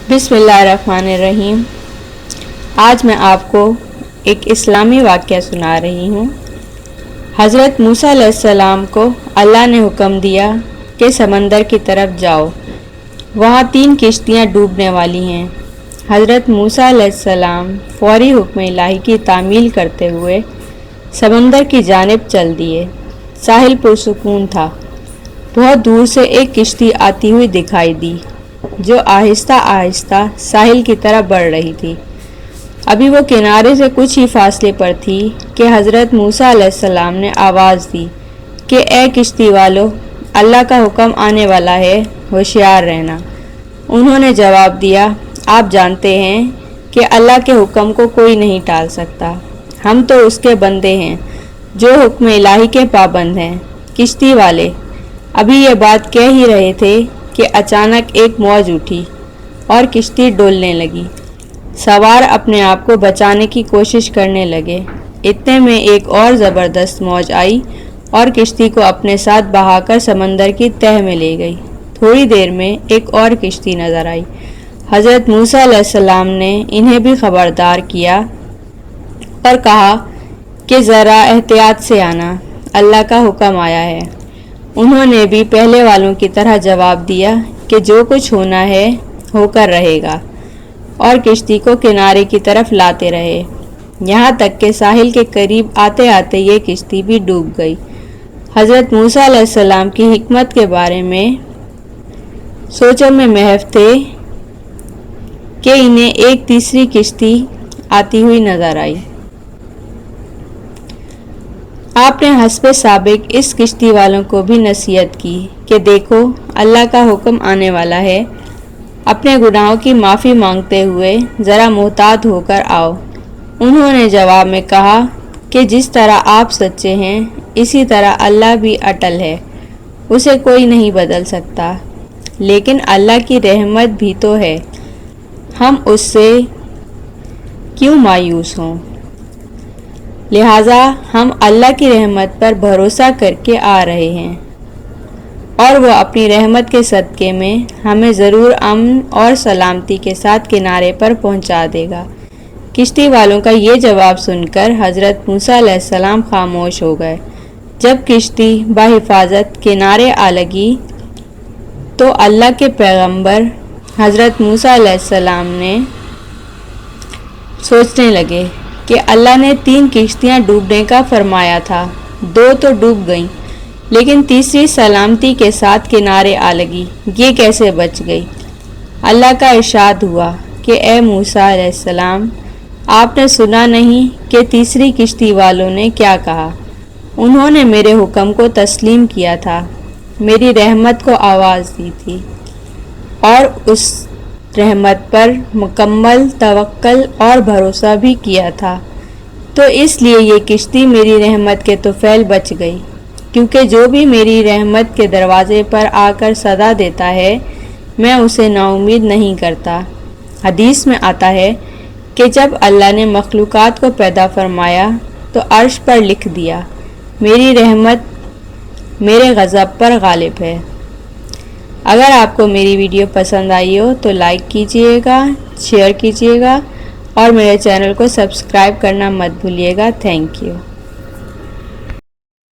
बिस्मिल्लाहिर्रहमानिर्रहीम। आज मैं आपको एक इस्लामी वाक़या सुना रही हूँ। हज़रत मूसा अलैहिस्सलाम को अल्लाह ने हुक्म दिया कि समंदर की तरफ जाओ, वहाँ 3 किश्तियाँ डूबने वाली हैं। हज़रत मूसा अलैहिस्सलाम फौरी हुक्म इलाही की तामील करते हुए समंदर की जानिब चल दिए। साहिल पुरसुकून था। बहुत दूर से एक किश्ती आती हुई दिखाई दी जो आहिस्ता आहिस्ता साहिल की तरफ बढ़ रही थी। अभी वो किनारे से कुछ ही फासले पर थी कि हज़रत मूसा अलैहिस्सलाम ने आवाज़ दी कि ए किश्ती वालों, अल्लाह का हुक्म आने वाला है, होशियार रहना। उन्होंने जवाब दिया, आप जानते हैं कि अल्लाह के हुक्म को कोई नहीं टाल सकता। हम तो उसके बंदे हैं जो हुक्म इलाही के पाबंद हैं। किश्ती वाले अभी ये बात कह ही रहे थे कि अचानक एक मौज उठी और किश्ती डोलने लगी। सवार अपने आप को बचाने की कोशिश करने लगे। इतने में एक और ज़बरदस्त मौज आई और किश्ती को अपने साथ बहाकर समंदर की तह में ले गई। थोड़ी देर में एक और किश्ती नज़र आई। हज़रत मूसा अलैहिस्सलाम ने इन्हें भी खबरदार किया और कहा कि ज़रा एहतियात से आना, अल्लाह का हुक्म आया है। उन्होंने भी पहले वालों की तरह जवाब दिया कि जो कुछ होना है होकर रहेगा, और किश्ती को किनारे की तरफ लाते रहे। यहाँ तक कि साहिल के करीब आते आते ये किश्ती भी डूब गई। हज़रत मूसा अलैहिस्सलाम की हिकमत के बारे में सोचों में महव थे कि इन्हें एक तीसरी किश्ती आती हुई नजर आई। आपने हस्बे साबिक इस किश्ती वालों को भी नसीहत की कि देखो, अल्लाह का हुक्म आने वाला है, अपने गुनाहों की माफ़ी मांगते हुए ज़रा मोहतात होकर आओ। उन्होंने जवाब में कहा कि जिस तरह आप सच्चे हैं, इसी तरह अल्लाह भी अटल है, उसे कोई नहीं बदल सकता। लेकिन अल्लाह की रहमत भी तो है, हम उससे क्यों मायूस हों। लिहाजा हम अल्लाह की रहमत पर भरोसा करके आ रहे हैं और वो अपनी रहमत के सदक़े में हमें ज़रूर अमन और सलामती के साथ किनारे पर पहुंचा देगा। किश्ती वालों का ये जवाब सुनकर हज़रत मूसा अलैहिस्सलाम खामोश हो गए। जब किश्ती बाहिफाजत किनारे आ लगी तो अल्लाह के पैगंबर हज़रत मूसा अलैहिस्सलाम ने सोचने लगे कि अल्लाह ने 3 किश्तियाँ डूबने का फरमाया था, 2 तो डूब गईं, लेकिन तीसरी सलामती के साथ किनारे आ लगी, ये कैसे बच गई। अल्लाह का इरशाद हुआ कि ए मूसा अलैहिस्सलाम, आपने सुना नहीं कि तीसरी किश्ती वालों ने क्या कहा। उन्होंने मेरे हुक्म को तस्लीम किया था, मेरी रहमत को आवाज़ दी थी और उस रहमत पर मुकम्मल तवक्कल और भरोसा भी किया था। तो इसलिए ये किश्ती मेरी रहमत के तुफैल बच गई, क्योंकि जो भी मेरी रहमत के दरवाज़े पर आकर सदा देता है, मैं उसे नाउमीद नहीं करता। हदीस में आता है कि जब अल्लाह ने मखलूक़ात को पैदा फरमाया तो अर्श पर लिख दिया, मेरी रहमत मेरे गज़ब पर गालिब है। अगर आपको मेरी वीडियो पसंद आई हो तो लाइक कीजिएगा, शेयर कीजिएगा और मेरे चैनल को सब्सक्राइब करना मत भूलिएगा। Thank you.